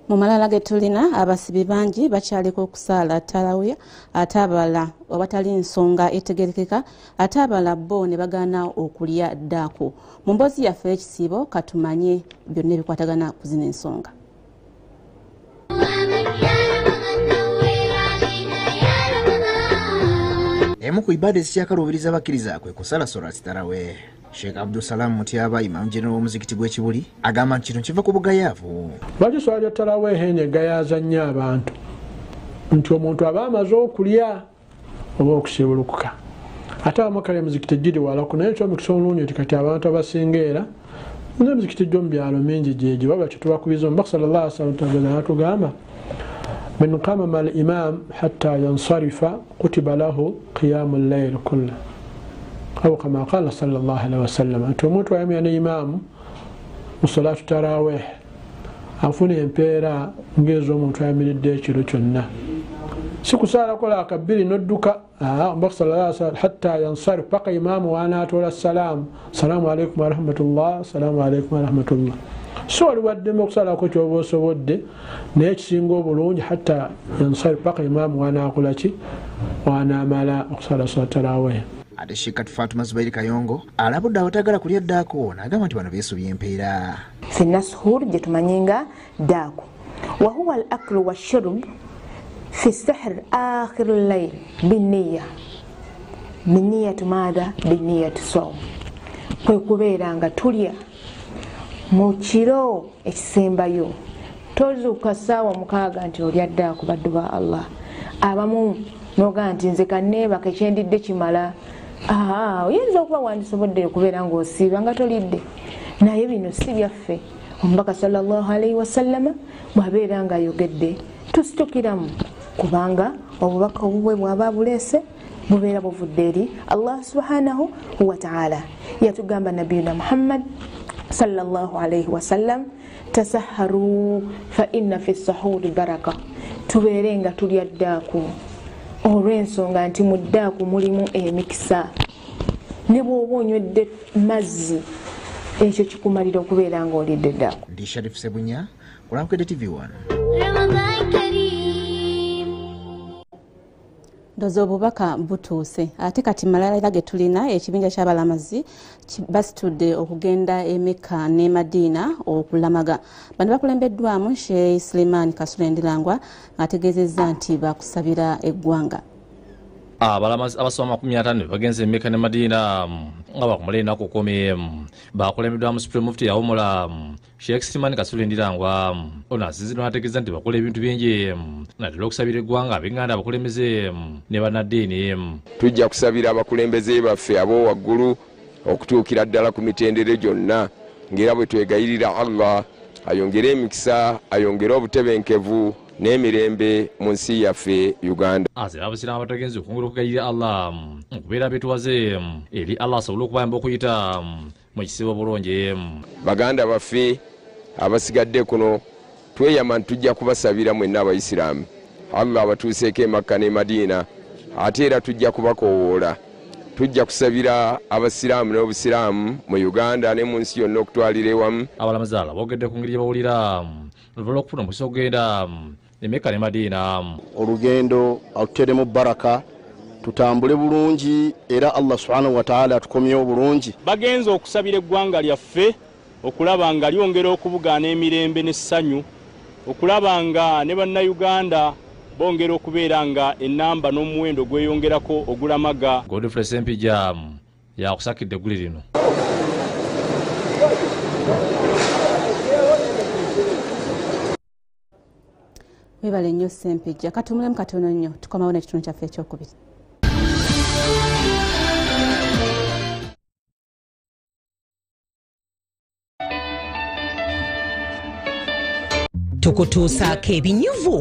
Mu malala ge tulina abasibi bangi bakyaliko okusaala Tarawiya ate abalala abatali nsonga etegerekeka ate abalala bo ne bagaana okulya ddaako. Mu mboozi yaffe ekisiibo katumanye byonna ebikwatagana ku zino ensonga. Emu ku ibada ezikyakalubiriza abakkiriza kwe kusala Solat Taraweeh. Sheikh Abdul Salam Mutyaba, Imam General w'omuzikiti gw'Ekibuli, agamba nti kino kiva ku bugayaavu. Lwaki swala lya Taraweeh negayaaza nnyo abantu nti omuntu aba amaze okulya oba okusibulukuka. Ate amakala emizikiti giri walako naye ekyomukisa omulungi nti kati abantu abasinga era n'emizikiti gy'omu byalo mingi gyegyo baba kyetubakubiza omubaka sallallahu alaihi wasallam n'atugamba من قام مع الإمام حتى ينصرف كتب له قيام الليل كله أو كما قال صلى الله عليه وسلم أنتم ويمي أنا إمام وصلاة التراويح أفوني إمبيرا نجيزو متوامي الديش لجنة سيكسارة كلا كبيري ندوكا صلى الله عليه وسلم حتى ينصرف بقى إمام وأنا أتولى السلام السلام عليكم ورحمة الله السلام عليكم ورحمة الله سؤال ودي مقصد أكو جواب سودي نيجسينغو بلونج حتى ينصرف بقى إمام وأنا أقول شيء وأنا مالا مقصد صلاة التراويح. Ate Sheikh Fatuma Zubairi Kayongo alabudde abatagala kulya ddaako n'agamba nti bano beesubye empeera. في النسخور جتمانينغا داكو وهو الأكل والشرب في السحر آخر الليل بالنية من نية ماذا؟ بالنية الصوم kwekubeeranga tulya mu kiro ekisembayo tozuuka ssaawa 6 nti olya ddaako baddu ba Allah abamu noga nti nze kanneebaka ekyendidde kimala oyinza okuba wandisobodde okubeera ng'osiiba nga tolidde naye bino si byaffe. Omubaka sallallahu alaihi wasallama bw'abeera ng'ayogedde tusitukiramu kubanga obubaka obubwe bw'aba buleese bubeera buvudde eri Allah subhanahu wa ta'ala. Yatugamba nabiyuna Muhammad sallallahu alaihi wasallam tasahharu fa inna fi sahuri baraka, tubeere nga tulya ddaako olw'ensonga nti mu ddaako mulimu emikisa ne bw'oba onywedde mazzi ekyo kikumalira okubeera ng'olidde ddaako. Ndi Sharif Sebunya, Kulamukede TV1. Ndoza obubaka butuuse ate kati malala ge tulina ekibinja ky'abalamazi basitudde okugenda e Mecca ne Madina okulamaga. Bano bakulembeddwamu Sheikh Suleiman Kasule Ndirangwa ategeezezza nti bakusabira eggwanga. Abalamazi abasoma 500 bagenze e Mecca ne Madina nga bakumala ennaku 10 bakulembeddwamu Supreme Mufti yawumula Sheikh Suleiman Kasule Ndirangwa ono azizino ategeeza nti bakola ebintu bingi natera okusabira eggwanga ab'enganda abakulembeze ne bannaddiini. Tujja kusabira abakulembeze baffe ab'owaggulu okutuukira ddala ku mitendere gyonna ng'era bwe twegayirira Allah ayongere emikisa ayongere obutebenkevu n'emirembe mu nsi yaffe Uganda. Azira abasiraamu abategenze okungula okugayirira Allah okubeera betuwaze eri Allah asobole okubayamba okuyita mu kisibo bulungi. Baganda baffe abasigadde kuno tweyama tujja kubasabira mwenna abayisiraamu Allah abatuuseeko e Makka ne Madina ate era tujja kubakoowoola. Tujja kusabira abasiraamu n'obusiraamu mu Uganda ne mu nsi yonna okutwalira ewamu. Abalamazi boogedde ku ngeri gye bawulira oluvannyuma okufuna omukisa okugenda e Mecca ne Madina. Olugendo aluteeremu baraka tutambule bulungi era Allah subhanahu wa ta'ala atukomyewo bulungi. Bagenze okusabira eggwanga lyaffe okulaba nga lyongera okubugaana emirembe n'essanyu, okulaba nga ne bannayuganda bongera okubeera nga ennamba n'omuwendo gweyongerako ogulamaga. Godfrey Sempija yakusakidde egguli lino. Webale nnyo Sempija, katumulemu katono nnyo tukomawo n'ekitundu kyaffe ekyokubiri. Tukutuusaako ebinyuvu